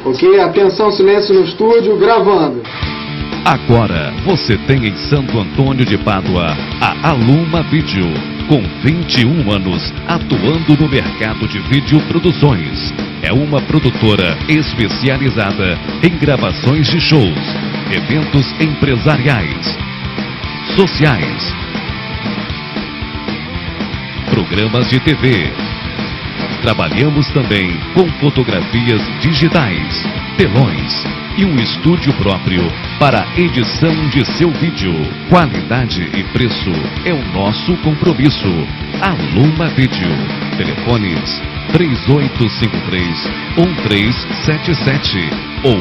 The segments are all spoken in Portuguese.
Ok, atenção, silêncio no estúdio, gravando. Agora você tem em Santo Antônio de Pádua a Aluma Vídeo, com 21 anos atuando no mercado de videoproduções. É uma produtora especializada em gravações de shows, eventos empresariais, sociais, programas de TV. Trabalhamos também com fotografias digitais, telões e um estúdio próprio para a edição de seu vídeo. Qualidade e preço é o nosso compromisso. Aluma Vídeo. Telefones 3853-1377 ou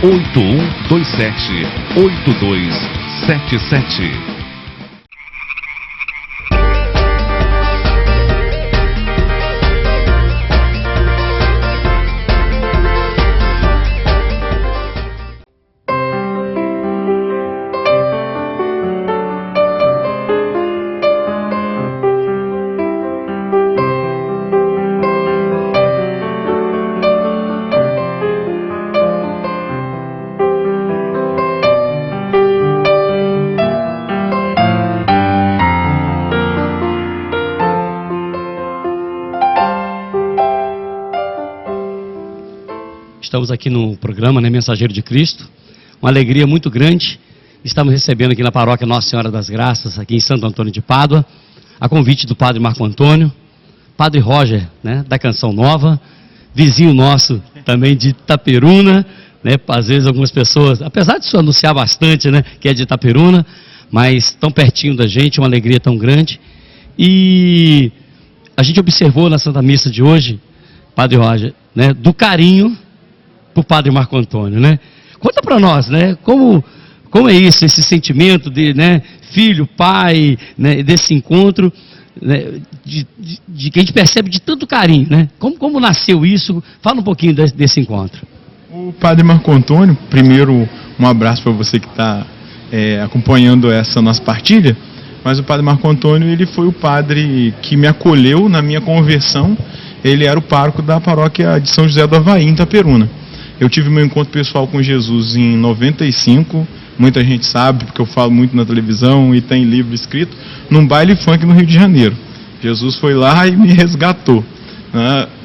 8127-8277. Estamos aqui no programa, né, Mensageiro de Cristo. Uma alegria muito grande. Estamos recebendo aqui na paróquia Nossa Senhora das Graças, aqui em Santo Antônio de Pádua, a convite do Padre Marco Antônio, Padre Roger, né, da Canção Nova, vizinho nosso também de Itaperuna, né, às vezes algumas pessoas, apesar de isso anunciar bastante, né, que é de Itaperuna, mas tão pertinho da gente, uma alegria tão grande. E a gente observou na Santa Missa de hoje, Padre Roger, né, do carinho por Padre Marco Antônio, né? Conta para nós, né? Como é isso, esse sentimento de, né, filho, pai, né, desse encontro, né, de que a gente percebe de tanto carinho, né? Como nasceu isso? Fala um pouquinho desse encontro. O Padre Marco Antônio, primeiro um abraço para você que está acompanhando essa nossa partilha, mas o Padre Marco Antônio, ele foi o padre que me acolheu na minha conversão. Ele era o pároco da paróquia de São José do Havaí, em Itaperuna. Eu tive meu encontro pessoal com Jesus em 95, muita gente sabe, porque eu falo muito na televisão e tem livro escrito, num baile funk no Rio de Janeiro. Jesus foi lá e me resgatou.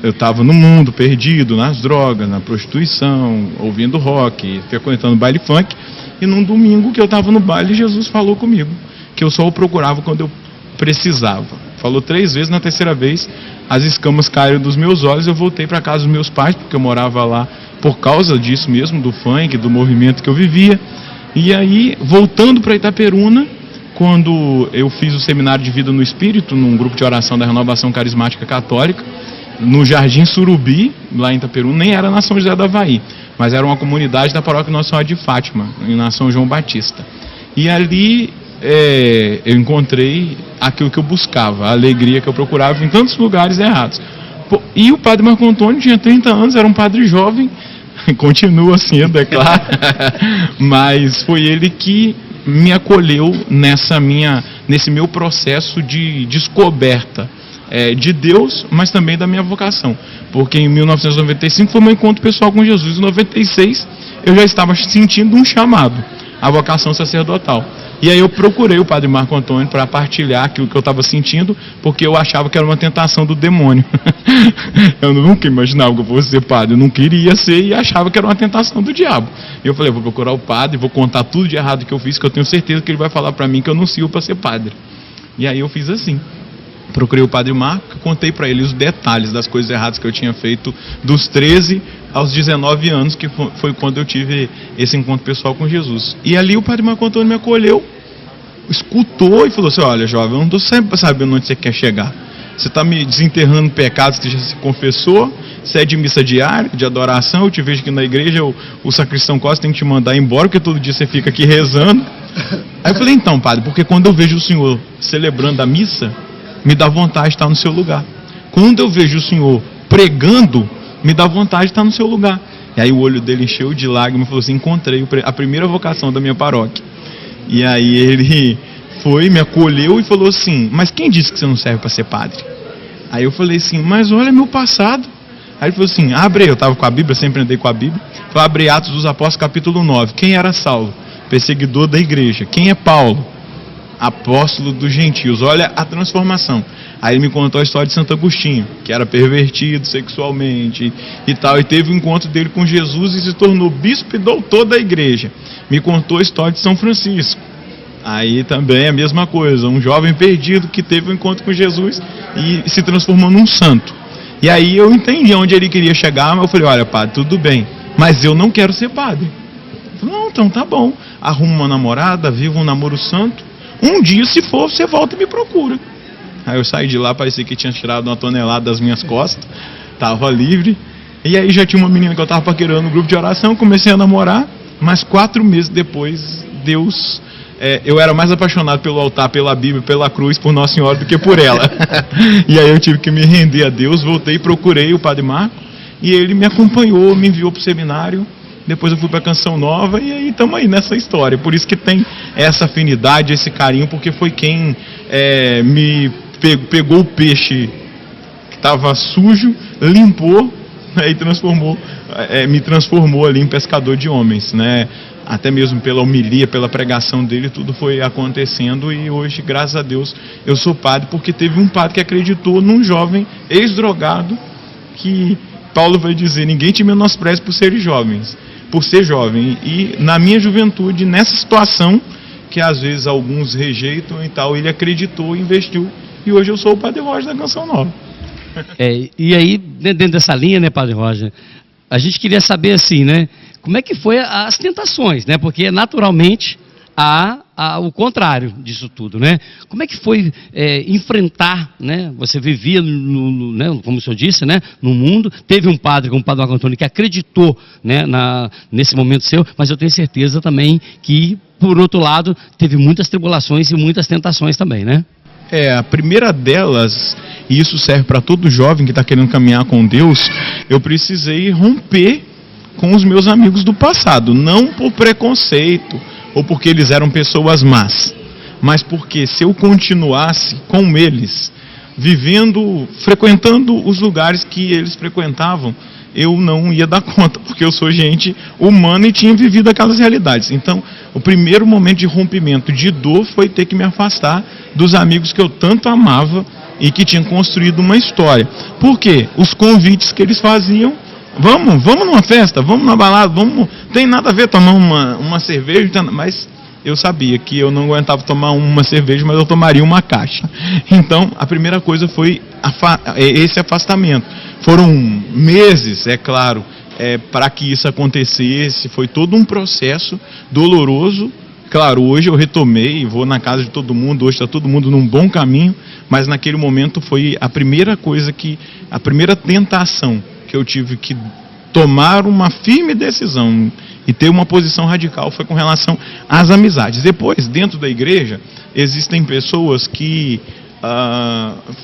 Eu estava no mundo, perdido, nas drogas, na prostituição, ouvindo rock, frequentando baile funk, e num domingo que eu estava no baile, Jesus falou comigo, que eu só o procurava quando eu precisava. Falou 3 vezes, na terceira vez, as escamas caíram dos meus olhos, eu voltei para casa dos meus pais, porque eu morava lá por causa disso mesmo, do funk, do movimento que eu vivia. E aí, voltando para Itaperuna, quando eu fiz o seminário de vida no Espírito, num grupo de oração da Renovação Carismática Católica, no Jardim Surubi, lá em Itaperuna, nem era na São José do Havaí, mas era uma comunidade da paróquia Nossa Senhora de Fátima, na São João Batista. E ali eu encontrei aquilo que eu buscava, a alegria que eu procurava em tantos lugares errados. E o Padre Marco Antônio tinha 30 anos, era um padre jovem, continua sendo, é claro, mas foi ele que me acolheu nesse meu processo de descoberta de Deus, mas também da minha vocação, porque em 1995 foi meu encontro pessoal com Jesus. Em 96 eu já estava sentindo um chamado, a vocação sacerdotal. E aí eu procurei o Padre Marco Antônio para partilhar aquilo que eu estava sentindo, porque eu achava que era uma tentação do demônio. Eu nunca imaginava que eu fosse ser padre, eu não queria ser e achava que era uma tentação do diabo. E eu falei, vou procurar o padre, vou contar tudo de errado que eu fiz, que eu tenho certeza que ele vai falar para mim que eu não sirvo para ser padre. E aí eu fiz assim. Procurei o Padre Marco, contei para ele os detalhes das coisas erradas que eu tinha feito dos 13 aos 19 anos, que foi quando eu tive esse encontro pessoal com Jesus. E ali o Padre Marco Antônio me acolheu, escutou e falou assim, olha jovem, eu não estou sempre sabendo onde você quer chegar. Você está me desenterrando pecados que já se confessou, você é de missa diária, de adoração, eu te vejo aqui na igreja, o sacristão quase tem que te mandar embora, porque todo dia você fica aqui rezando. Aí eu falei, então padre, porque quando eu vejo o senhor celebrando a missa, me dá vontade de estar no seu lugar. Quando eu vejo o senhor pregando, me dá vontade de estar no seu lugar. E aí o olho dele encheu de lágrimas e falou assim, encontrei a primeira vocação da minha paróquia. E aí ele foi, me acolheu e falou assim, mas quem disse que você não serve para ser padre? Aí eu falei assim, mas olha meu passado, Aí ele falou assim, abre, eu estava com a Bíblia, sempre andei com a Bíblia, falou, abre Atos dos Apóstolos capítulo 9. Quem era Saulo? Perseguidor da igreja. Quem é Paulo? Apóstolo dos gentios. Olha a transformação. Aí ele me contou a história de Santo Agostinho, que era pervertido sexualmente e tal, e teve um encontro dele com Jesus e se tornou bispo e doutor da igreja. Me contou a história de São Francisco. Aí também a mesma coisa, um jovem perdido que teve um encontro com Jesus e se transformou num santo. E aí eu entendi onde ele queria chegar, mas eu falei, olha padre, tudo bem, mas eu não quero ser padre. Eu falei, não, então tá bom, arruma uma namorada, viva um namoro santo, um dia se for, você volta e me procura. Aí eu saí de lá, parecia que tinha tirado uma tonelada das minhas costas, tava livre, e aí já tinha uma menina que eu tava paquerando no grupo de oração, comecei a namorar, mas 4 meses depois, Deus... eu era mais apaixonado pelo altar, pela Bíblia, pela cruz, por Nossa Senhora do que por ela. E aí eu tive que me render a Deus, voltei, procurei o Padre Marco, e ele me acompanhou, me enviou para o seminário, depois eu fui para a Canção Nova, e aí estamos aí nessa história. Por isso que tem essa afinidade, esse carinho, porque foi quem me pegou o peixe que estava sujo, limpou, e me transformou ali em pescador de homens, né? Até mesmo pela homilia, pela pregação dele, tudo foi acontecendo e hoje, graças a Deus, eu sou padre porque teve um padre que acreditou num jovem ex-drogado que Paulo vai dizer, ninguém te menospreze por ser jovem. E na minha juventude, nessa situação, que às vezes alguns rejeitam e tal, ele acreditou, investiu e hoje eu sou o Padre Roger da Canção Nova. E aí, dentro dessa linha, né, Padre Roger, a gente queria saber assim, né, como é que foi as tentações, né? Porque naturalmente há o contrário disso tudo, né? Como é que foi enfrentar, né? Você vivia, né, como o senhor disse, né, no mundo, teve um padre como o Padre Marco Antônio que acreditou, né, nesse momento seu, mas eu tenho certeza também que, por outro lado, teve muitas tribulações e muitas tentações também, né? A primeira delas, e isso serve para todo jovem que está querendo caminhar com Deus, eu precisei romper com os meus amigos do passado, não por preconceito ou porque eles eram pessoas más, mas porque se eu continuasse com eles, frequentando os lugares que eles frequentavam, eu não ia dar conta, porque eu sou gente humana e tinha vivido aquelas realidades. Então, o primeiro momento de rompimento, de dor, foi ter que me afastar dos amigos que eu tanto amava e que tinham construído uma história. Por quê? Os convites que eles faziam, vamos numa festa, vamos numa balada, tem nada a ver tomar uma cerveja, mas eu sabia que eu não aguentava tomar uma cerveja, mas eu tomaria uma caixa. Então, a primeira coisa foi esse afastamento. Foram meses, é claro, para que isso acontecesse, foi todo um processo doloroso. Claro, hoje eu retomei, vou na casa de todo mundo, hoje está todo mundo num bom caminho, mas naquele momento foi a primeira tentação que eu tive que tomar uma firme decisão e ter uma posição radical foi com relação às amizades. Depois, dentro da igreja, existem pessoas que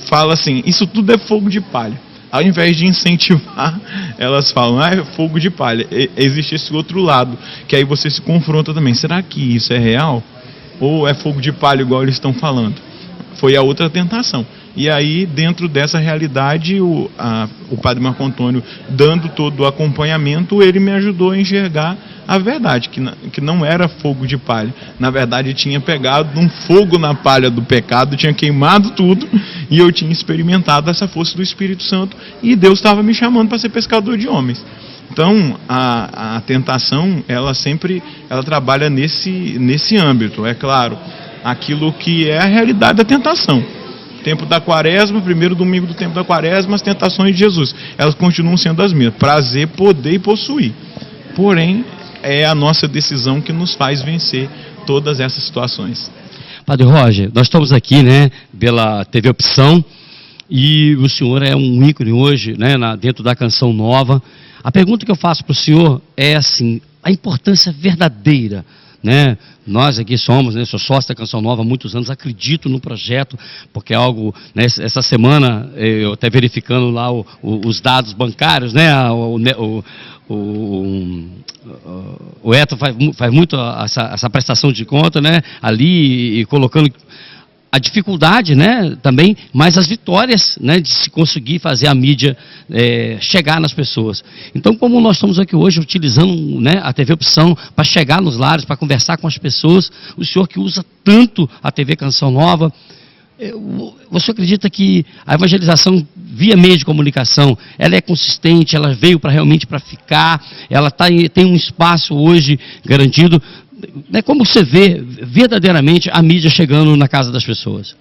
falam assim, isso tudo é fogo de palha. Ao invés de incentivar, elas falam, é fogo de palha. Existe esse outro lado, que aí você se confronta também. Será que isso é real? Ou é fogo de palha igual eles estão falando? Foi a outra tentação. E aí, dentro dessa realidade, o Padre Marco Antônio, dando todo o acompanhamento, ele me ajudou a enxergar a verdade, que não era fogo de palha. Na verdade, tinha pegado um fogo na palha do pecado, tinha queimado tudo, e eu tinha experimentado essa força do Espírito Santo, e Deus estava me chamando para ser pescador de homens. Então, a tentação, ela trabalha nesse âmbito, é claro, aquilo que é a realidade da tentação. Tempo da quaresma, primeiro domingo do tempo da quaresma, as tentações de Jesus, elas continuam sendo as mesmas, prazer, poder e possuir. Porém, é a nossa decisão que nos faz vencer todas essas situações. Padre Roger, nós estamos aqui, né, pela TV Opção, e o senhor é um ícone hoje, né, dentro da Canção Nova. A pergunta que eu faço para o senhor é assim, a importância verdadeira, né? Nós aqui somos, né, sou sócio da Canção Nova há muitos anos, acredito no projeto, porque é algo, né, essa semana, eu até verificando lá os dados bancários, né, o Eto faz muito essa prestação de conta, né, ali, e colocando a dificuldade, né, também, mas as vitórias, né, de se conseguir fazer a mídia chegar nas pessoas. Então, como nós estamos aqui hoje utilizando, né, a TV Opção para chegar nos lares, para conversar com as pessoas, o senhor que usa tanto a TV Canção Nova, você acredita que a evangelização via meio de comunicação, ela é consistente, ela veio realmente para ficar, ela tem um espaço hoje garantido? Né, como você vê verdadeiramente a mídia chegando na casa das pessoas?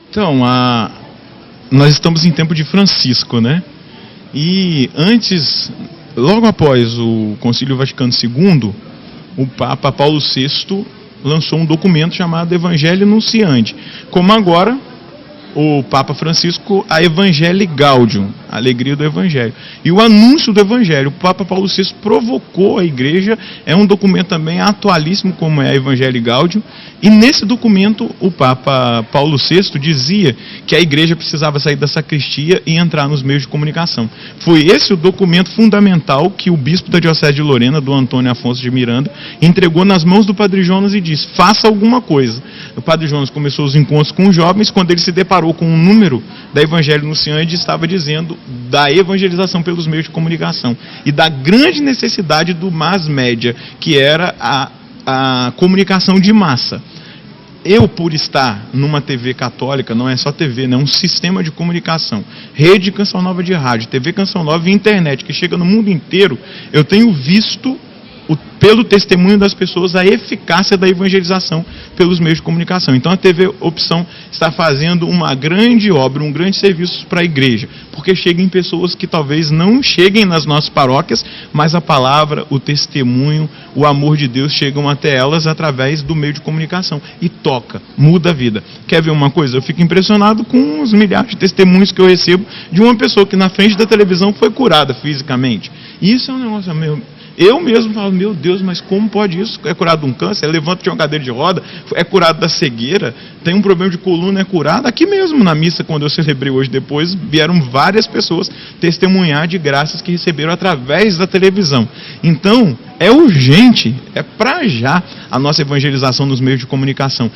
Então, nós estamos em tempo de Francisco, né? E antes, logo após o Concílio Vaticano II, o Papa Paulo VI lançou um documento chamado Evangelii Nuntiandi. Como agora, o Papa Francisco, a Evangelii Gaudium, a alegria do Evangelho. E o anúncio do Evangelho, o Papa Paulo VI provocou a igreja, é um documento também atualíssimo, como é a Evangelii Gaudium, e nesse documento o Papa Paulo VI dizia que a igreja precisava sair da sacristia e entrar nos meios de comunicação. Foi esse o documento fundamental que o bispo da Diocese de Lorena, do Antônio Afonso de Miranda, entregou nas mãos do Padre Jonas e disse: faça alguma coisa. O Padre Jonas começou os encontros com os jovens, quando ele se deparou com um número da Evangelii Nuntiandi, estava dizendo da evangelização pelos meios de comunicação e da grande necessidade do mass media, que era a comunicação de massa. Eu, por estar numa TV católica, não é só TV, né, um sistema de comunicação, rede Canção Nova de rádio, TV Canção Nova e internet, que chega no mundo inteiro, eu tenho visto, pelo testemunho das pessoas, a eficácia da evangelização pelos meios de comunicação. Então a TV Opção está fazendo uma grande obra, um grande serviço para a igreja, porque chega em pessoas que talvez não cheguem nas nossas paróquias, mas a palavra, o testemunho, o amor de Deus chegam até elas através do meio de comunicação e toca, muda a vida. Quer ver uma coisa? Eu fico impressionado com os milhares de testemunhos que eu recebo de uma pessoa que na frente da televisão foi curada fisicamente. Isso é um negócio meu. Eu mesmo falo, meu Deus, mas como pode isso? É curado de um câncer, levanta de uma cadeira de roda, é curado da cegueira, tem um problema de coluna, é curado. Aqui mesmo na missa, quando eu celebrei hoje depois, vieram várias pessoas testemunhar de graças que receberam através da televisão. Então, é urgente, é para já a nossa evangelização nos meios de comunicação.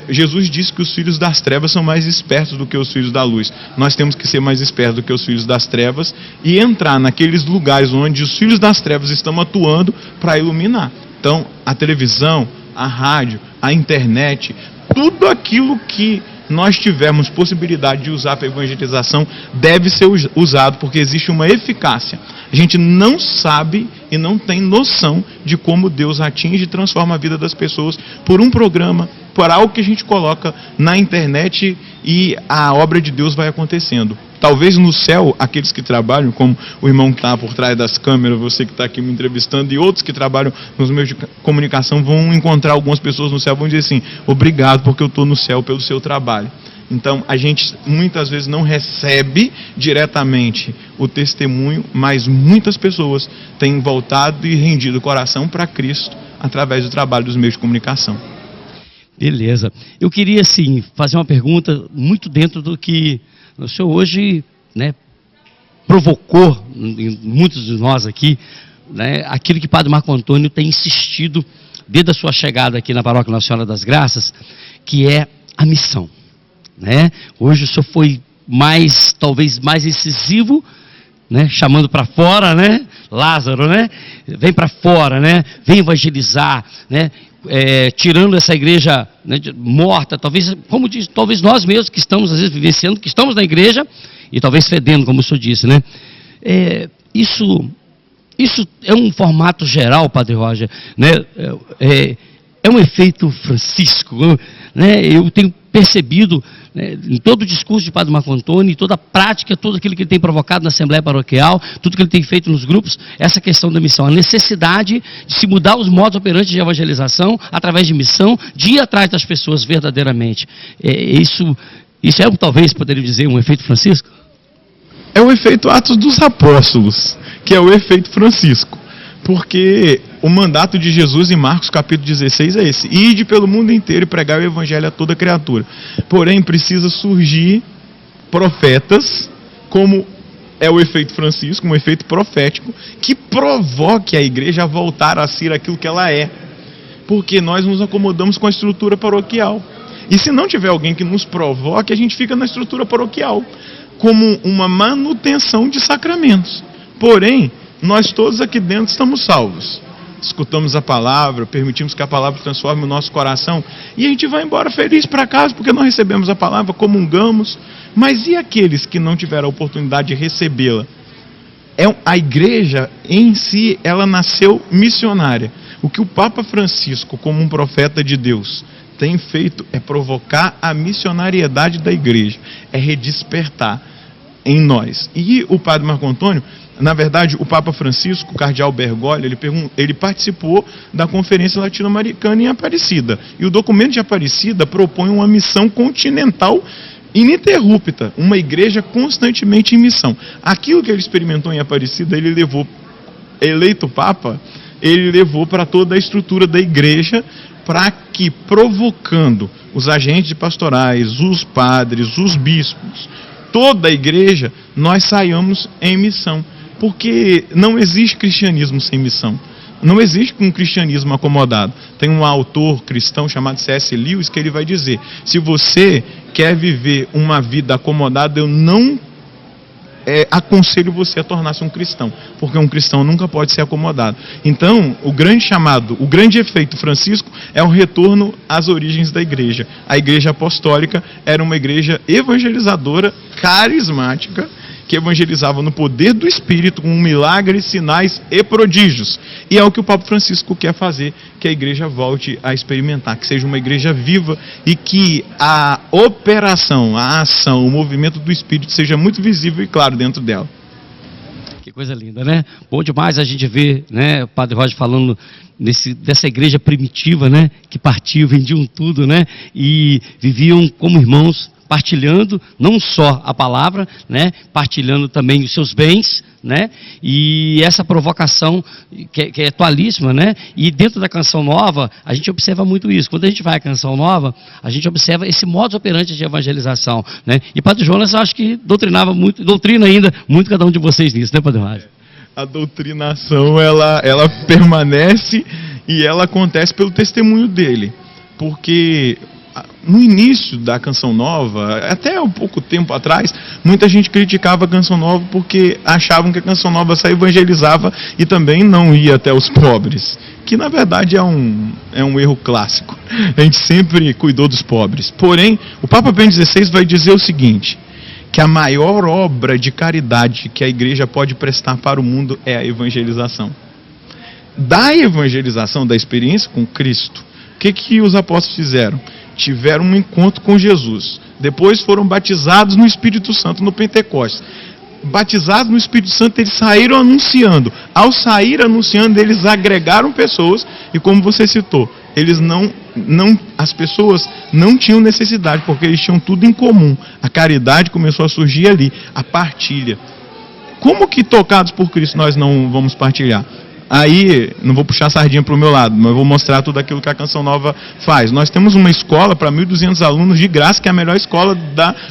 Jesus disse que os filhos das trevas são mais espertos do que os filhos da luz. Nós temos que ser mais espertos do que os filhos das trevas e entrar naqueles lugares onde os filhos das trevas estão atuando para iluminar. Então, a televisão, a rádio, a internet, tudo aquilo que nós tivermos possibilidade de usar para evangelização deve ser usado, porque existe uma eficácia. A gente não sabe e não tem noção de como Deus atinge e transforma a vida das pessoas por um programa, por algo que a gente coloca na internet, e a obra de Deus vai acontecendo. Talvez no céu, aqueles que trabalham, como o irmão que está por trás das câmeras, você que está aqui me entrevistando, e outros que trabalham nos meios de comunicação, vão encontrar algumas pessoas no céu, vão dizer assim: obrigado porque eu estou no céu pelo seu trabalho. Então, a gente muitas vezes não recebe diretamente o testemunho, mas muitas pessoas têm voltado e rendido o coração para Cristo através do trabalho dos meios de comunicação. Beleza. Eu queria, assim, fazer uma pergunta muito dentro do que o senhor hoje, né, provocou em muitos de nós aqui, né, aquilo que o Padre Marco Antônio tem insistido desde a sua chegada aqui na Paróquia Nossa Senhora das Graças, que é a missão. Né? Hoje o senhor foi talvez mais incisivo, né? Chamando para fora, né? Lázaro, né? Vem para fora, né? Vem evangelizar, né? Tirando essa igreja, né, morta, talvez, como diz, talvez nós mesmos que estamos às vezes vivenciando, que estamos na igreja e talvez fedendo, como o senhor disse, né? Isso é um formato geral, Padre Roger, né? É um efeito Francisco, né? Eu tenho percebido, né, em todo o discurso de Padre Marco Antônio, toda a prática, tudo aquilo que ele tem provocado na Assembleia Paroquial, tudo que ele tem feito nos grupos, essa questão da missão, a necessidade de se mudar os modos operantes de evangelização através de missão, de ir atrás das pessoas verdadeiramente. Isso talvez poderia dizer um efeito Francisco? É o efeito Atos dos Apóstolos, que é o efeito Francisco. Porque o mandato de Jesus em Marcos capítulo 16 é esse: ide pelo mundo inteiro e pregar o evangelho a toda criatura. Porém, precisa surgir profetas, como é o efeito Francisco, um efeito profético, que provoque a igreja a voltar a ser aquilo que ela é. Porque nós nos acomodamos com a estrutura paroquial. E se não tiver alguém que nos provoque, a gente fica na estrutura paroquial, como uma manutenção de sacramentos. Porém, nós todos aqui dentro estamos salvos. Escutamos a palavra, permitimos que a palavra transforme o nosso coração, e a gente vai embora feliz para casa, porque nós recebemos a palavra, comungamos. Mas e aqueles que não tiveram a oportunidade de recebê-la? A igreja em si, ela nasceu missionária. O que o Papa Francisco, como um profeta de Deus, tem feito é provocar a missionariedade da igreja, é redespertar em nós. E o padre Marco Antônio, na verdade, o Papa Francisco, o cardeal Bergoglio, ele participou da Conferência Latino-Americana em Aparecida. E o documento de Aparecida propõe uma missão continental ininterrupta, uma igreja constantemente em missão. Aquilo que ele experimentou em Aparecida, ele levou, eleito Papa, ele levou para toda a estrutura da igreja, para que, provocando os agentes pastorais, os padres, os bispos, toda a igreja, nós saiamos em missão. Porque não existe cristianismo sem missão. Não existe um cristianismo acomodado. Tem um autor cristão chamado C.S. Lewis que ele vai dizer: se você quer viver uma vida acomodada, eu não aconselho você a tornar-se um cristão, porque um cristão nunca pode ser acomodado. Então, o grande chamado, o grande efeito Francisco é o retorno às origens da igreja. A igreja apostólica era uma igreja evangelizadora, carismática, que evangelizava no poder do Espírito, com milagres, sinais e prodígios. E é o que o Papa Francisco quer fazer, que a igreja volte a experimentar, que seja uma igreja viva e que a operação, a ação, o movimento do Espírito seja muito visível e claro dentro dela. Que coisa linda, né? Bom demais a gente ver, né, o Padre Roger falando dessa igreja primitiva, né, que partiu, vendiam tudo, né, e viviam como irmãos, partilhando não só a palavra, né, partilhando também os seus bens, né, e essa provocação que é atualíssima, né, e dentro da Canção Nova a gente observa muito isso. Quando a gente vai à Canção Nova, a gente observa esse modus operandi de evangelização, né, e Padre Jonas, eu acho que doutrina ainda muito cada um de vocês nisso, né, Padre Roger? A doutrinação, ela permanece e ela acontece pelo testemunho dele, porque no início da Canção Nova, até um pouco tempo atrás, muita gente criticava a Canção Nova porque achavam que a Canção Nova só evangelizava e também não ia até os pobres, que na verdade é um erro clássico. A gente sempre cuidou dos pobres. Porém, o Papa Bento XVI vai dizer o seguinte, que a maior obra de caridade que a igreja pode prestar para o mundo é a evangelização. Da evangelização, da experiência com Cristo, o que os apóstolos fizeram? Tiveram um encontro com Jesus. Depois foram batizados no Espírito Santo no Pentecostes. Batizados no Espírito Santo, eles saíram anunciando. Ao sair anunciando, eles agregaram pessoas. E como você citou, eles as pessoas não tinham necessidade, porque eles tinham tudo em comum. A caridade começou a surgir ali, a partilha. Como que tocados por Cristo nós não vamos partilhar? Aí, não vou puxar a sardinha para o meu lado, mas vou mostrar tudo aquilo que a Canção Nova faz. Nós temos uma escola para 1.200 alunos de graça, que é a melhor escola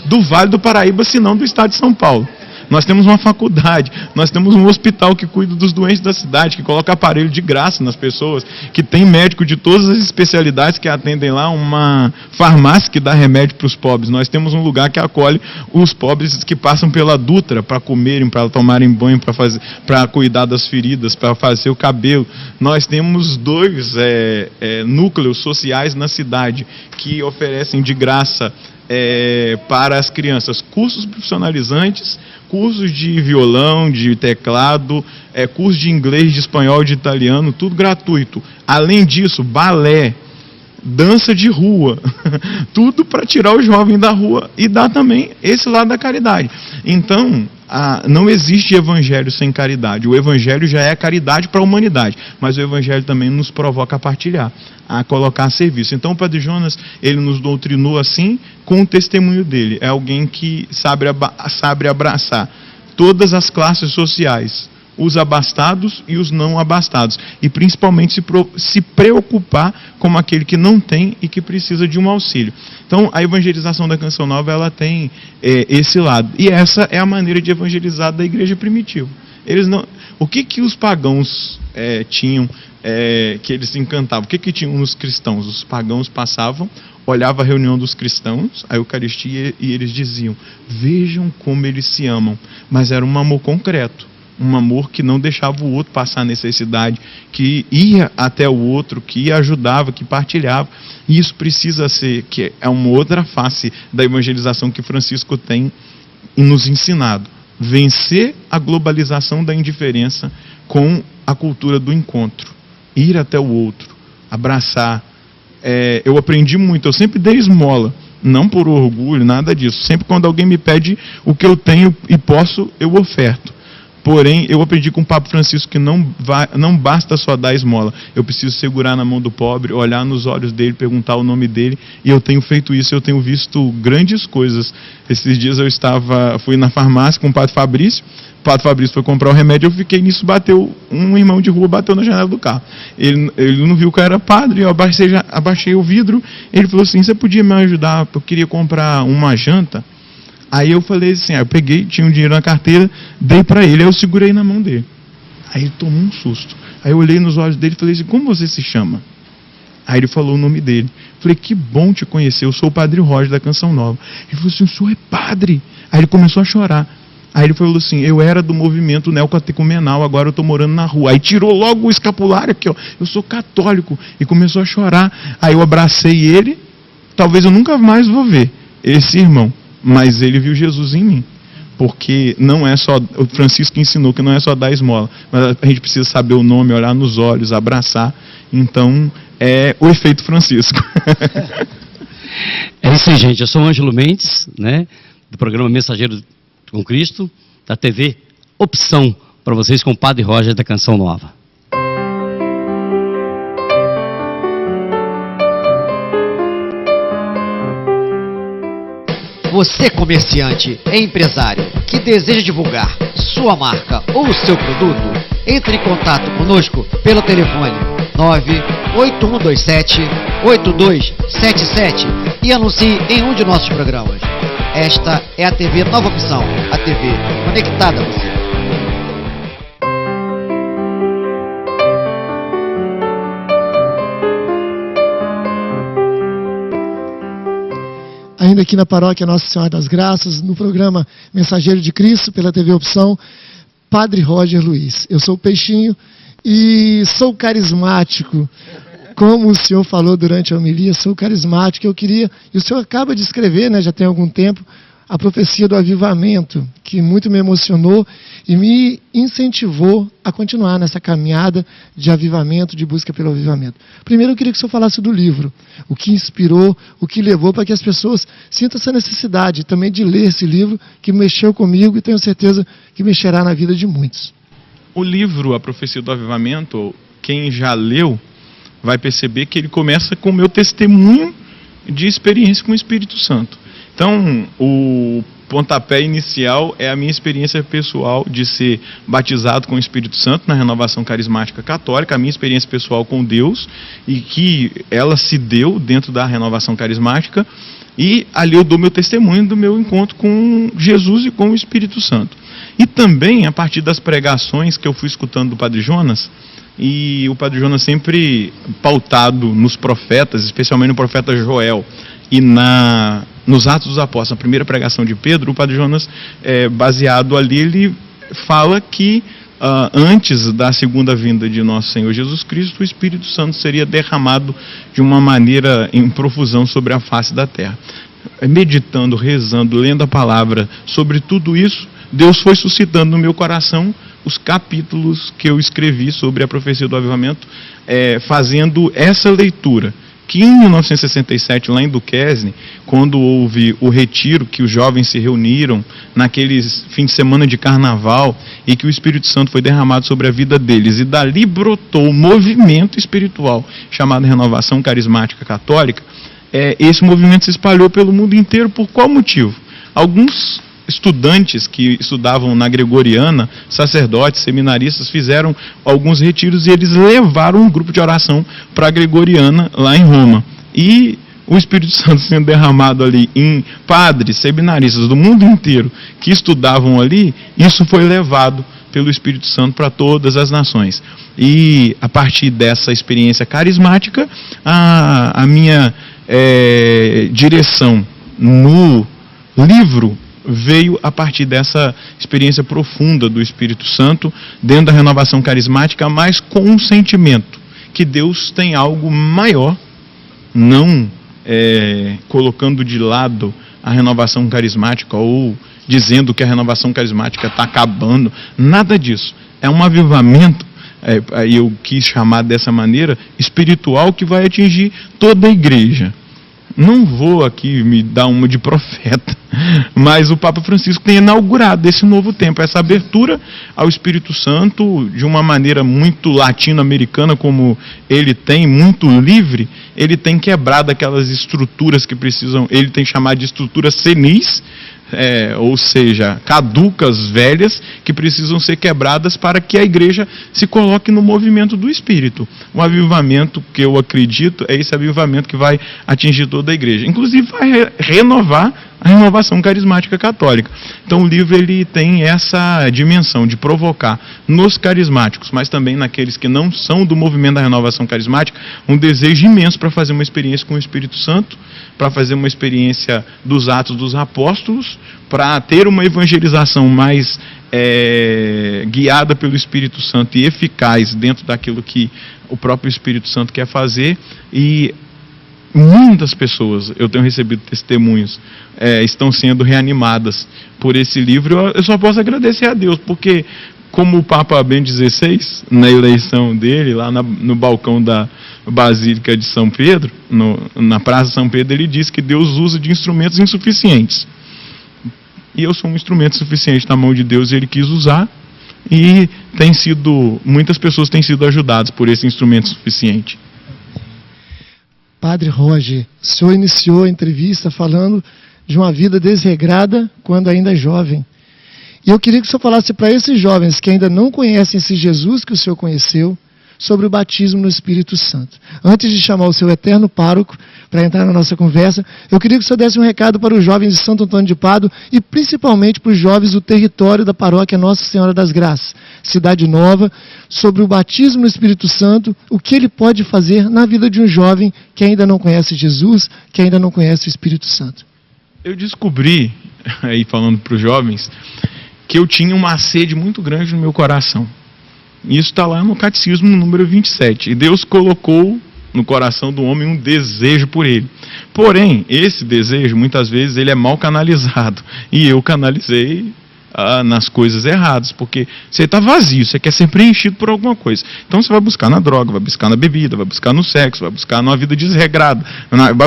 do Vale do Paraíba, se não do estado de São Paulo. Nós temos uma faculdade, nós temos um hospital que cuida dos doentes da cidade, que coloca aparelho de graça nas pessoas, que tem médico de todas as especialidades que atendem lá, uma farmácia que dá remédio para os pobres. Nós temos um lugar que acolhe os pobres que passam pela Dutra para comerem, para tomarem banho, para cuidar das feridas, para fazer o cabelo. Nós temos 2 núcleos sociais na cidade que oferecem de graça para as crianças cursos profissionalizantes, cursos de violão, de teclado, cursos de inglês, de espanhol, de italiano, tudo gratuito. Além disso, balé, dança de rua, tudo para tirar o jovem da rua e dar também esse lado da caridade. Então, não existe evangelho sem caridade. O evangelho já é caridade para a humanidade, mas o evangelho também nos provoca a partilhar, a colocar a serviço. Então o Padre Jonas, ele nos doutrinou assim, com o testemunho dele. É alguém que sabe abraçar todas as classes sociais, os abastados e os não abastados, e principalmente se preocupar com aquele que não tem e que precisa de um auxílio. Então a evangelização da Canção Nova, ela tem esse lado, e essa é a maneira de evangelizar da igreja primitiva. Eles não... O que os pagãos tinham, que eles encantavam? O que tinham nos cristãos? Os pagãos passavam, olhavam a reunião dos cristãos, a Eucaristia, e eles diziam: vejam como eles se amam. Mas era um amor concreto, um amor que não deixava o outro passar necessidade, que ia até o outro, que ajudava, que partilhava. E isso precisa ser, que é uma outra face da evangelização que Francisco tem nos ensinado. Vencer a globalização da indiferença com a cultura do encontro. Ir até o outro, abraçar. Eu aprendi muito, eu sempre dei esmola, não por orgulho, nada disso. Sempre quando alguém me pede o que eu tenho e posso, eu oferto. Porém, eu aprendi com o Papa Francisco que não basta só dar esmola. Eu preciso segurar na mão do pobre, olhar nos olhos dele, perguntar o nome dele. E eu tenho feito isso, eu tenho visto grandes coisas. Esses dias fui na farmácia com o Padre Fabrício. O Padre Fabrício foi comprar o remédio, eu fiquei nisso, um irmão de rua bateu na janela do carro. Ele não viu que eu era padre, eu abaixei o vidro. Ele falou assim: você podia me ajudar? Eu queria comprar uma janta. Aí eu falei assim, eu peguei, tinha um dinheiro na carteira, dei para ele, aí eu segurei na mão dele. Aí ele tomou um susto. Aí eu olhei nos olhos dele e falei assim: como você se chama? Aí ele falou o nome dele. Falei: que bom te conhecer, eu sou o Padre Roger da Canção Nova. Ele falou assim: o senhor é padre? Aí ele começou a chorar. Aí ele falou assim: eu era do movimento neocatecumenal, agora eu estou morando na rua. Aí tirou logo o escapulário aqui, ó, eu sou católico, e começou a chorar. Aí eu abracei ele. Talvez eu nunca mais vou ver esse irmão, mas ele viu Jesus em mim, porque não é só, o Francisco ensinou que não é só dar esmola, mas a gente precisa saber o nome, olhar nos olhos, abraçar. Então é o efeito Francisco. É isso aí, gente. Eu sou o Ângelo Mendes, né, do programa Mensageiro com Cristo, da TV Opção, para vocês com o Padre Roger da Canção Nova. Você, comerciante, empresário, que deseja divulgar sua marca ou seu produto, entre em contato conosco pelo telefone 98127-8277 e anuncie em um de nossos programas. Esta é a TV Nova Opção, a TV conectada a você. Ainda aqui na paróquia Nossa Senhora das Graças, no programa Mensageiro de Cristo, pela TV Opção, Padre Roger Luiz. Eu sou o Peixinho e sou carismático. Como o senhor falou durante a homilia, sou carismático. Eu queria, e o senhor acaba de escrever, né, já tem algum tempo, a profecia do avivamento, que muito me emocionou e me incentivou a continuar nessa caminhada de avivamento, de busca pelo avivamento. Primeiro eu queria que o senhor falasse do livro, o que inspirou, o que levou para que as pessoas sintam essa necessidade também de ler esse livro, que mexeu comigo e tenho certeza que mexerá na vida de muitos. O livro A Profecia do Avivamento, quem já leu, vai perceber que ele começa com o meu testemunho de experiência com o Espírito Santo. Então, o pontapé inicial é a minha experiência pessoal de ser batizado com o Espírito Santo na renovação carismática católica, a minha experiência pessoal com Deus, e que ela se deu dentro da renovação carismática, e ali eu dou meu testemunho do meu encontro com Jesus e com o Espírito Santo. E também, a partir das pregações que eu fui escutando do Padre Jonas, e o Padre Jonas sempre pautado nos profetas, especialmente no profeta Joel, e nos Atos dos Apóstolos, a primeira pregação de Pedro, o Padre Jonas, baseado ali, ele fala que antes da segunda vinda de nosso Senhor Jesus Cristo, o Espírito Santo seria derramado de uma maneira em profusão sobre a face da terra. Meditando, rezando, lendo a palavra sobre tudo isso, Deus foi suscitando no meu coração os capítulos que eu escrevi sobre a profecia do avivamento, fazendo essa leitura, que em 1967, lá em Duquesne, quando houve o retiro, que os jovens se reuniram naqueles fim de semana de carnaval, e que o Espírito Santo foi derramado sobre a vida deles, e dali brotou um movimento espiritual chamado Renovação Carismática Católica. Esse movimento se espalhou pelo mundo inteiro. Por qual motivo? Alguns estudantes que estudavam na Gregoriana, sacerdotes, seminaristas, fizeram alguns retiros e eles levaram um grupo de oração para a Gregoriana lá em Roma. E o Espírito Santo sendo derramado ali em padres, seminaristas do mundo inteiro que estudavam ali, isso foi levado pelo Espírito Santo para todas as nações. E a partir dessa experiência carismática, a minha direção no livro veio a partir dessa experiência profunda do Espírito Santo dentro da renovação carismática, mas com um sentimento que Deus tem algo maior, não colocando de lado a renovação carismática ou dizendo que a renovação carismática está acabando, nada disso. É um avivamento, eu quis chamar dessa maneira, espiritual, que vai atingir toda a igreja. Não vou aqui me dar uma de profeta, mas o Papa Francisco tem inaugurado esse novo tempo, essa abertura ao Espírito Santo de uma maneira muito latino-americana, como ele tem, muito livre. Ele tem quebrado aquelas estruturas que precisam, ele tem chamado de estruturas senis, ou seja, caducas, velhas, que precisam ser quebradas para que a igreja se coloque no movimento do Espírito. O avivamento que eu acredito é esse avivamento que vai atingir toda a igreja. Inclusive vai renovar a renovação carismática católica. Então o livro ele tem essa dimensão de provocar nos carismáticos, mas também naqueles que não são do movimento da renovação carismática, um desejo imenso para fazer uma experiência com o Espírito Santo, para fazer uma experiência dos Atos dos Apóstolos, para ter uma evangelização mais guiada pelo Espírito Santo e eficaz dentro daquilo que o próprio Espírito Santo quer fazer. E muitas pessoas, eu tenho recebido testemunhos, estão sendo reanimadas por esse livro. Eu só posso agradecer a Deus, porque como o Papa Bento XVI, na eleição dele, lá no balcão da Basílica de São Pedro, na Praça São Pedro, ele disse que Deus usa de instrumentos insuficientes. E eu sou um instrumento suficiente na mão de Deus, e Ele quis usar, e muitas pessoas têm sido ajudadas por esse instrumento suficiente. Padre Roger, o senhor iniciou a entrevista falando de uma vida desregrada quando ainda jovem. E eu queria que o senhor falasse para esses jovens que ainda não conhecem esse Jesus que o senhor conheceu, sobre o batismo no Espírito Santo. Antes de chamar o seu eterno pároco para entrar na nossa conversa, eu queria que o senhor desse um recado para os jovens de Santo Antônio de Pádua e principalmente para os jovens do território da paróquia Nossa Senhora das Graças, Cidade Nova, sobre o batismo no Espírito Santo, o que ele pode fazer na vida de um jovem que ainda não conhece Jesus, que ainda não conhece o Espírito Santo. Eu descobri, aí falando para os jovens, que eu tinha uma sede muito grande no meu coração. Isso está lá no Catecismo, no número 27. E Deus colocou no coração do homem um desejo por ele. Porém, esse desejo, muitas vezes, ele é mal canalizado. E eu canalizei nas coisas erradas, porque você está vazio, você quer ser preenchido por alguma coisa. Então você vai buscar na droga, vai buscar na bebida, vai buscar no sexo, vai buscar numa vida desregrada,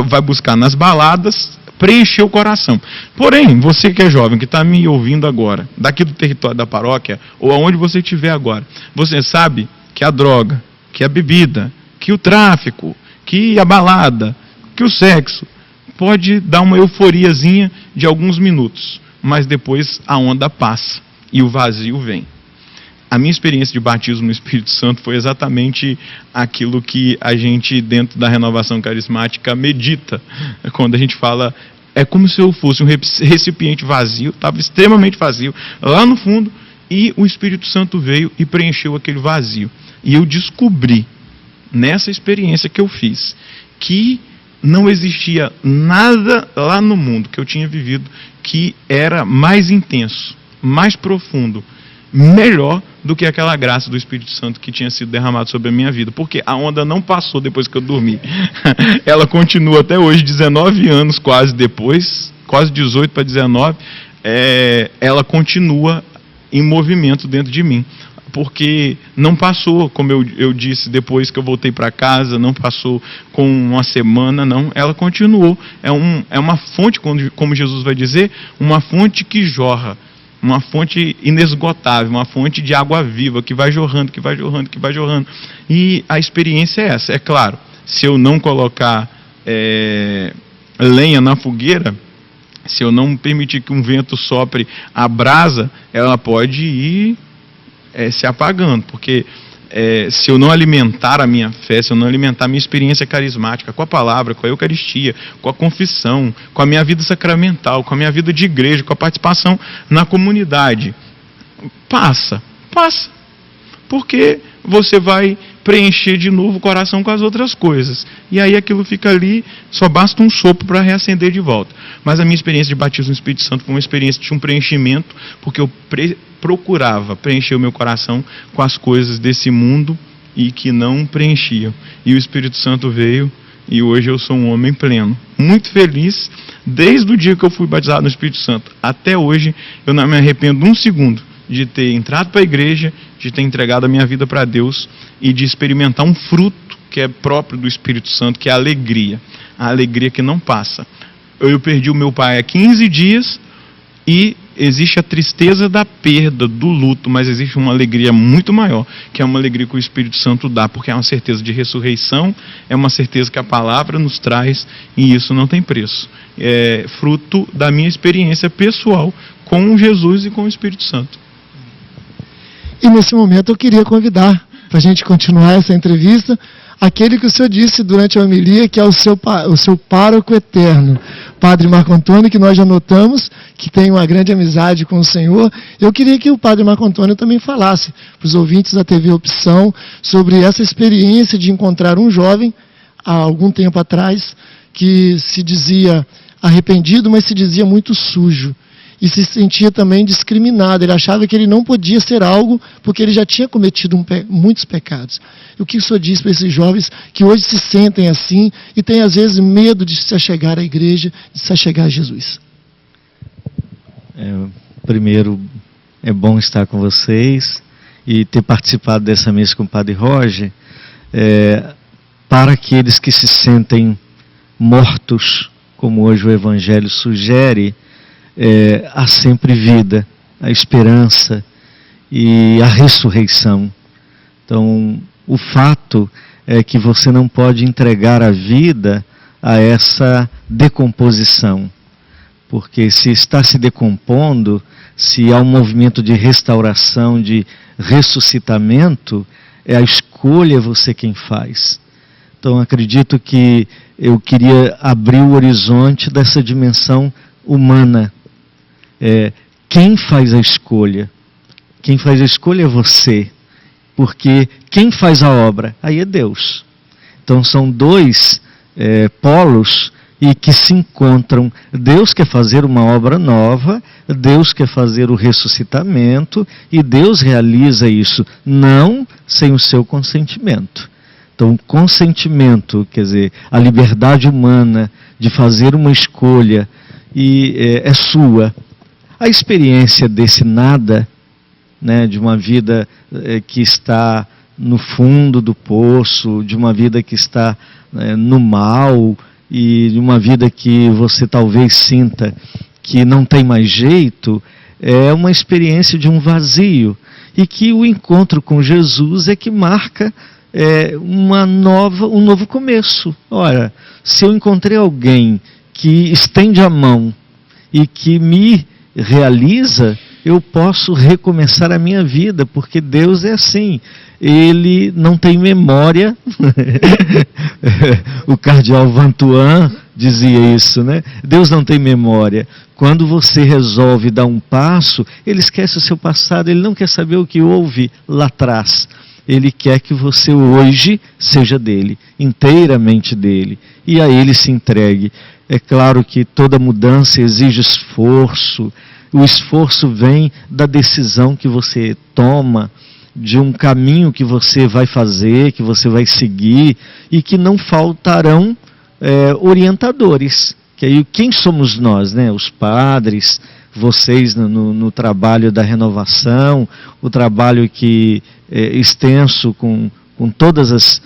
vai buscar nas baladas, preencher o coração. Porém, você que é jovem, que está me ouvindo agora, daqui do território da paróquia, ou aonde você estiver agora, você sabe que a droga, que a bebida, que o tráfico, que a balada, que o sexo, pode dar uma euforiazinha de alguns minutos, mas depois a onda passa e o vazio vem. A minha experiência de batismo no Espírito Santo foi exatamente aquilo que a gente, dentro da renovação carismática, medita. Quando a gente fala, é como se eu fosse um recipiente vazio, estava extremamente vazio, lá no fundo, e o Espírito Santo veio e preencheu aquele vazio. E eu descobri, nessa experiência que eu fiz, que não existia nada lá no mundo que eu tinha vivido que era mais intenso, mais profundo, melhor do que aquela graça do Espírito Santo que tinha sido derramado sobre a minha vida, porque a onda não passou depois que eu dormi. Ela continua até hoje, 19 anos quase depois, quase 18 para 19, ela continua em movimento dentro de mim, porque não passou, como eu disse, depois que eu voltei para casa, não passou com uma semana, não, ela continuou. É uma fonte, como Jesus vai dizer, uma fonte que jorra, uma fonte inesgotável, uma fonte de água viva, que vai jorrando, que vai jorrando, que vai jorrando. E a experiência é essa. É claro, se eu não colocar lenha na fogueira, se eu não permitir que um vento sopre a brasa, ela pode ir se apagando, porque se eu não alimentar a minha fé, se eu não alimentar a minha experiência carismática com a palavra, com a Eucaristia, com a confissão, com a minha vida sacramental, com a minha vida de igreja, com a participação na comunidade, passa, Passa. Porque você vai preencher de novo o coração com as outras coisas. E aí aquilo fica ali, só basta um sopro para reacender de volta. Mas a minha experiência de batismo no Espírito Santo foi uma experiência de um preenchimento, porque eu procurava preencher o meu coração com as coisas desse mundo e que não preenchiam. E o Espírito Santo veio e hoje eu sou um homem pleno. Muito feliz, desde o dia que eu fui batizado no Espírito Santo até hoje, eu não me arrependo um segundo de ter entrado para a igreja, de ter entregado a minha vida para Deus e de experimentar um fruto que é próprio do Espírito Santo, que é a alegria que não passa. Eu perdi o meu pai há 15 dias e existe a tristeza da perda, do luto, mas existe uma alegria muito maior, que é uma alegria que o Espírito Santo dá, porque é uma certeza de ressurreição, é uma certeza que a palavra nos traz, e isso não tem preço. É fruto da minha experiência pessoal com Jesus e com o Espírito Santo. E nesse momento eu queria convidar, para a gente continuar essa entrevista, aquele que o senhor disse durante a homilia, que é o seu pároco eterno, Padre Marco Antônio, que nós já notamos que tem uma grande amizade com o Senhor. Eu queria que o Padre Marco Antônio também falasse para os ouvintes da TV Opção sobre essa experiência de encontrar um jovem, há algum tempo atrás, que se dizia arrependido, mas se dizia muito sujo. E se sentia também discriminado. Ele achava que ele não podia ser algo porque ele já tinha cometido muitos pecados. E o que o senhor diz para esses jovens que hoje se sentem assim e têm às vezes medo de se achegar à igreja, de se achegar a Jesus? Primeiro, é bom estar com vocês e ter participado dessa missa com o Padre Roger. Para aqueles que se sentem mortos, como hoje o Evangelho sugere, há sempre vida, a esperança e a ressurreição. Então, o fato é que você não pode entregar a vida a essa decomposição, porque se está se decompondo, se há um movimento de restauração, de ressuscitamento, é a escolha você quem faz. Então, acredito que eu queria abrir o horizonte dessa dimensão humana. Quem faz a escolha? Quem faz a escolha é você, porque quem faz a obra? Aí é Deus. Então são dois polos e que se encontram. Deus quer fazer uma obra nova, Deus quer fazer o ressuscitamento e Deus realiza isso, não sem o seu consentimento. Então o consentimento, quer dizer, a liberdade humana de fazer uma escolha é sua. A experiência desse nada, né, de uma vida que está no fundo do poço, de uma vida que está no mal, e de uma vida que você talvez sinta que não tem mais jeito, é uma experiência de um vazio. E que o encontro com Jesus é que marca um novo começo. Ora, se eu encontrei alguém que estende a mão e que me realiza, eu posso recomeçar a minha vida, porque Deus é assim, Ele não tem memória. O cardeal Vantuan dizia isso, né? Deus não tem memória. Quando você resolve dar um passo, Ele esquece o seu passado, Ele não quer saber o que houve lá atrás. Ele quer que você hoje seja dele, inteiramente dele, e a Ele se entregue. É claro que toda mudança exige esforço. O esforço vem da decisão que você toma, de um caminho que você vai fazer, que você vai seguir, e que não faltarão orientadores. Que aí, quem somos nós, né? Os padres, vocês no trabalho da renovação, o trabalho que extenso com todas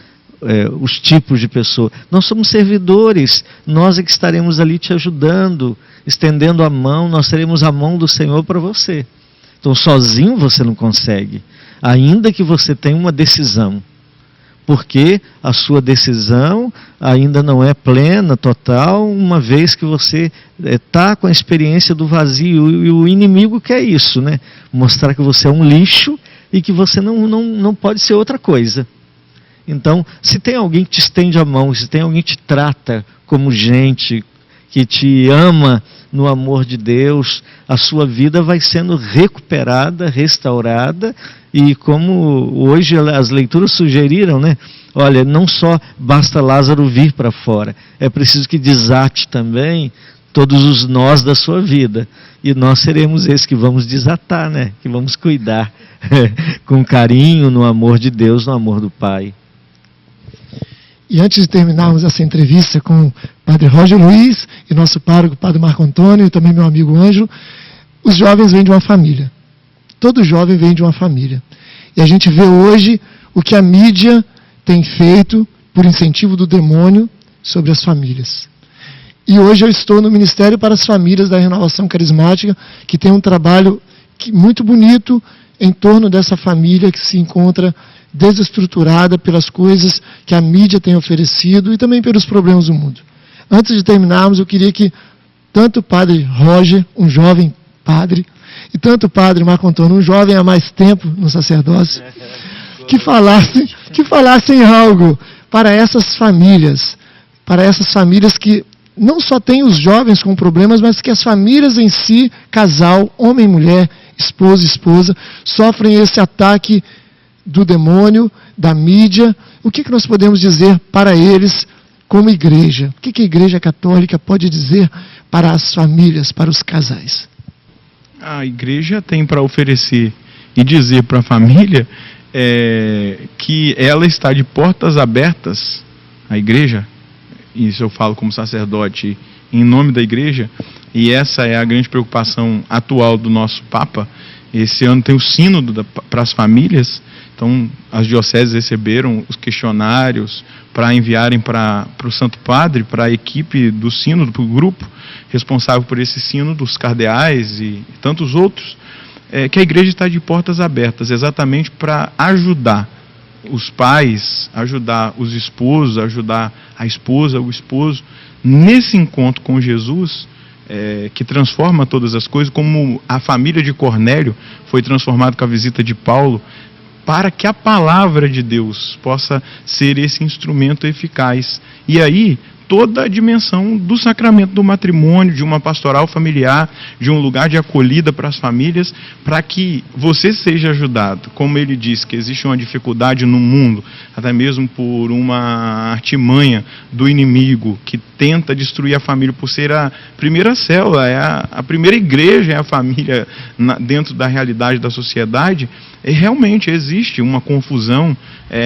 os tipos de pessoas. Nós somos servidores, nós é que estaremos ali te ajudando, estendendo a mão, nós teremos a mão do Senhor para você. Então sozinho você não consegue, ainda que você tenha uma decisão, porque a sua decisão ainda não é plena, total, uma vez que você está com a experiência do vazio, e o inimigo quer isso, né? Mostrar que você é um lixo e que você não pode ser outra coisa. Então, se tem alguém que te estende a mão, se tem alguém que te trata como gente, que te ama no amor de Deus, a sua vida vai sendo recuperada, restaurada, E como hoje as leituras sugeriram, né? Olha, não só basta Lázaro vir para fora, é preciso que desate também todos os nós da sua vida. E nós seremos esses que vamos desatar, né? Que vamos cuidar com carinho, no amor de Deus, no amor do Pai. E antes de terminarmos essa entrevista com o Padre Roger Luiz e nosso pároco, Padre Marco Antônio, e também meu amigo Ângelo, os jovens vêm de uma família. Todo jovem vem de uma família. E a gente vê hoje o que a mídia tem feito por incentivo do demônio sobre as famílias. E hoje eu estou no Ministério para as Famílias da Renovação Carismática, que tem um trabalho muito bonito em torno dessa família que se encontra desestruturada pelas coisas que a mídia tem oferecido e também pelos problemas do mundo. Antes de terminarmos, eu queria que tanto o Padre Roger, um jovem padre, e tanto o Padre Marco Antônio, um jovem há mais tempo no sacerdócio, que falassem algo para essas famílias que não só têm os jovens com problemas, mas que as famílias em si, casal, homem e mulher, esposo e esposa, sofrem esse ataque do demônio, da mídia. O que nós podemos dizer para eles como igreja? O que a Igreja Católica pode dizer para as famílias, para os casais? A igreja tem para oferecer e dizer para a família que ela está de portas abertas, a igreja, isso eu falo como sacerdote em nome da igreja, e essa é a grande preocupação atual do nosso Papa. Esse ano tem o sínodo para as famílias, então as dioceses receberam os questionários para enviarem para o Santo Padre, para a equipe do sínodo, para o grupo responsável por esse sínodo, os cardeais e tantos outros, que a igreja está de portas abertas, exatamente para ajudar os pais, ajudar os esposos, ajudar a esposa, o esposo, nesse encontro com Jesus, que transforma todas as coisas, como a família de Cornélio foi transformada com a visita de Paulo, para que a palavra de Deus possa ser esse instrumento eficaz. E aí, toda a dimensão do sacramento do matrimônio, de uma pastoral familiar, de um lugar de acolhida para as famílias, para que você seja ajudado. Como ele diz que existe uma dificuldade no mundo, até mesmo por uma artimanha do inimigo que tenta destruir a família por ser a primeira célula, a primeira igreja, é a família dentro da realidade da sociedade. E realmente existe uma confusão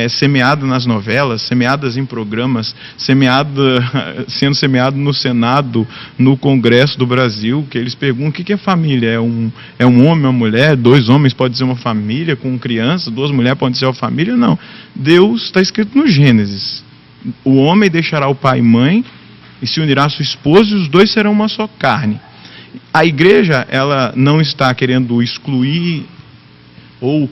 semeada nas novelas, semeadas em programas, sendo semeado no Senado, no Congresso do Brasil, que eles perguntam o que é família, é um homem, uma mulher, 2 homens pode ser uma família com criança, 2 mulheres podem ser uma família, não. Deus está escrito no Gênesis, o homem deixará o pai e mãe e se unirá a sua esposa e os 2 serão uma só carne. A igreja, ela não está querendo excluir ou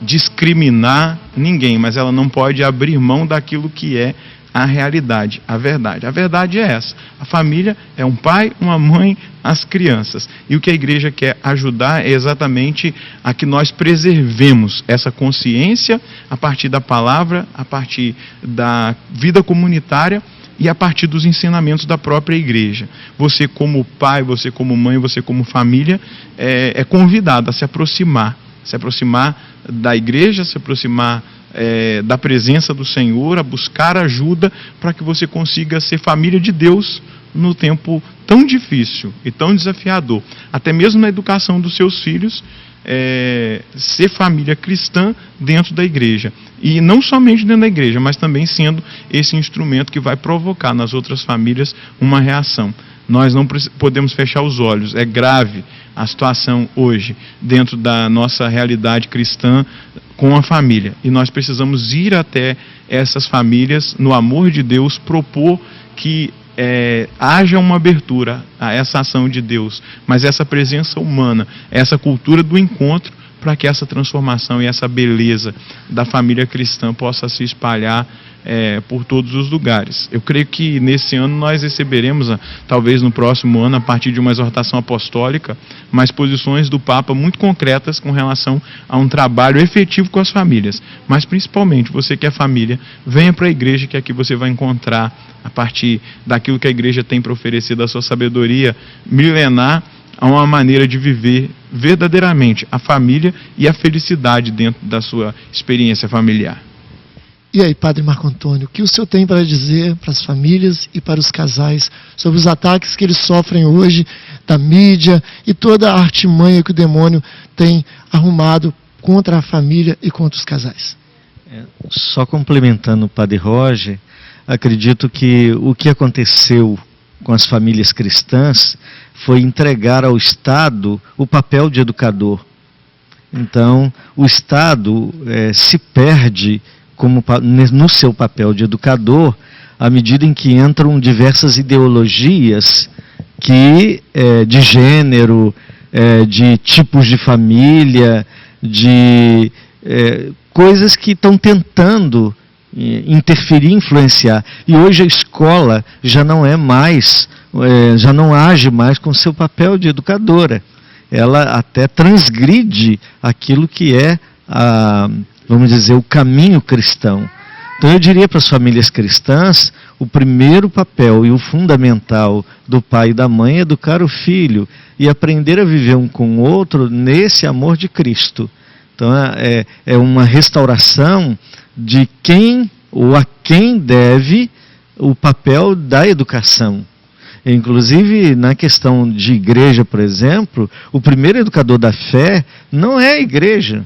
discriminar ninguém, mas ela não pode abrir mão daquilo que é a realidade, a verdade. A verdade é essa: a família é um pai, uma mãe, as crianças. E o que a igreja quer ajudar é exatamente a que nós preservemos essa consciência a partir da palavra, a partir da vida comunitária e a partir dos ensinamentos da própria igreja. Você como pai, você como mãe, você como família, é convidado a se aproximar da igreja, se aproximar da presença do Senhor, a buscar ajuda para que você consiga ser família de Deus no tempo tão difícil e tão desafiador. Até mesmo na educação dos seus filhos, ser família cristã dentro da igreja. E não somente dentro da igreja, mas também sendo esse instrumento que vai provocar nas outras famílias uma reação. Nós não podemos fechar os olhos. É grave a situação hoje dentro da nossa realidade cristã com a família. E nós precisamos ir até essas famílias, no amor de Deus, propor que haja uma abertura a essa ação de Deus, mas essa presença humana, essa cultura do encontro, para que essa transformação e essa beleza da família cristã possa se espalhar por todos os lugares. Eu creio que nesse ano nós receberemos, talvez no próximo ano, a partir de uma exortação apostólica, mais posições do Papa muito concretas com relação a um trabalho efetivo com as famílias. Mas principalmente, você que é família, venha para a igreja, que aqui você vai encontrar, a partir daquilo que a igreja tem para oferecer, da sua sabedoria milenar, a uma maneira de viver verdadeiramente a família e a felicidade dentro da sua experiência familiar. E aí, Padre Marco Antônio, o que o senhor tem para dizer para as famílias e para os casais sobre os ataques que eles sofrem hoje da mídia e toda a artimanha que o demônio tem arrumado contra a família e contra os casais? Só complementando o Padre Roger, acredito que o que aconteceu com as famílias cristãs foi entregar ao Estado o papel de educador. Então, o Estado se perde no seu papel de educador à medida em que entram diversas ideologias de gênero, de tipos de família, de coisas que estão tentando interferir, influenciar. E hoje a escola já não é mais, já não age mais com seu papel de educadora. Ela até transgride aquilo que é, vamos dizer, o caminho cristão. Então eu diria para as famílias cristãs, o primeiro papel e o fundamental do pai e da mãe é educar o filho e aprender a viver um com o outro nesse amor de Cristo. Então é uma restauração de quem ou a quem deve o papel da educação. Inclusive, na questão de igreja, por exemplo, o primeiro educador da fé não é a igreja,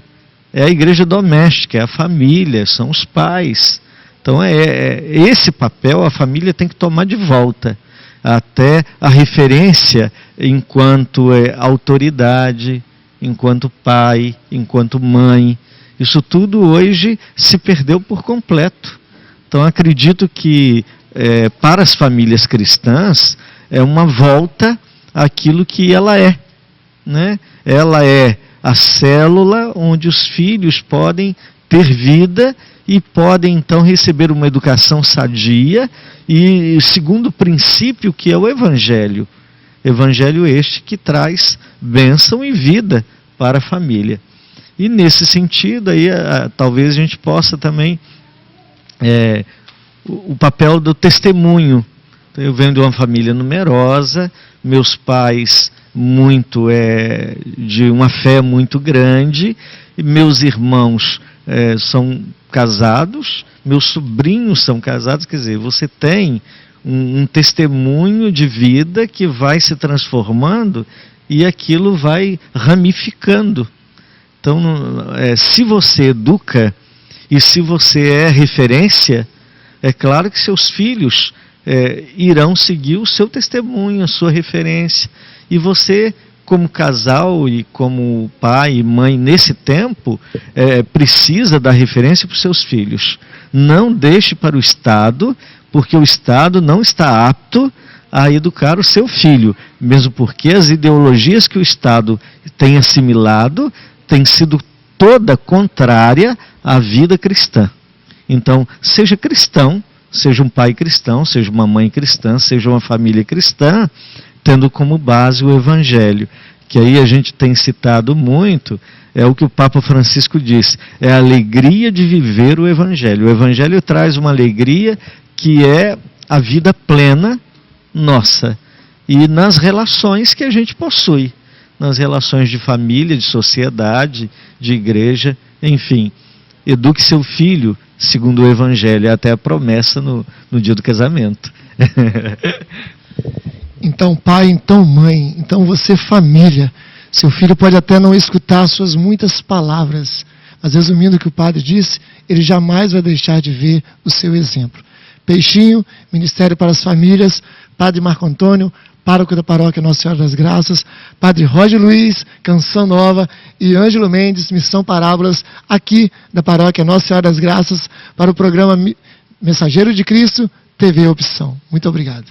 é a igreja doméstica, é a família, são os pais. Então, esse papel a família tem que tomar de volta, até a referência enquanto autoridade, enquanto pai, enquanto mãe. Isso tudo hoje se perdeu por completo. Então acredito que para as famílias cristãs é uma volta àquilo que ela é, né? Ela é a célula onde os filhos podem ter vida e podem então receber uma educação sadia e segundo o princípio que é o Evangelho. Evangelho este que traz bênção e vida para a família. E nesse sentido, aí, talvez a gente possa também, o papel do testemunho. Então, eu venho de uma família numerosa, meus pais de uma fé muito grande, e meus irmãos são casados, meus sobrinhos são casados, quer dizer, você tem um testemunho de vida que vai se transformando e aquilo vai ramificando. Então, se você educa e se você é referência, é claro que seus filhos irão seguir o seu testemunho, a sua referência. E você, como casal e como pai e mãe nesse tempo, precisa dar referência para os seus filhos. Não deixe para o Estado, porque o Estado não está apto a educar o seu filho, mesmo porque as ideologias que o Estado tem assimilado tem sido toda contrária à vida cristã. Então, seja cristão, seja um pai cristão, seja uma mãe cristã, seja uma família cristã, tendo como base o Evangelho, que aí a gente tem citado muito, é o que o Papa Francisco disse, é a alegria de viver o Evangelho. O Evangelho traz uma alegria que é a vida plena nossa, e nas relações que a gente possui, nas relações de família, de sociedade, de igreja, enfim. Eduque seu filho segundo o Evangelho, até a promessa no dia do casamento. Então pai, então mãe, então você família. Seu filho pode até não escutar suas muitas palavras, mas resumindo o que o padre disse, ele jamais vai deixar de ver o seu exemplo. Peixinho, Ministério para as Famílias, Padre Marco Antônio, pároco da paróquia Nossa Senhora das Graças, Padre Roger Luiz, Canção Nova, e Ângelo Mendes, Missão Parábolas, aqui da paróquia Nossa Senhora das Graças, para o programa Mensageiro de Cristo, TV Opção. Muito obrigado.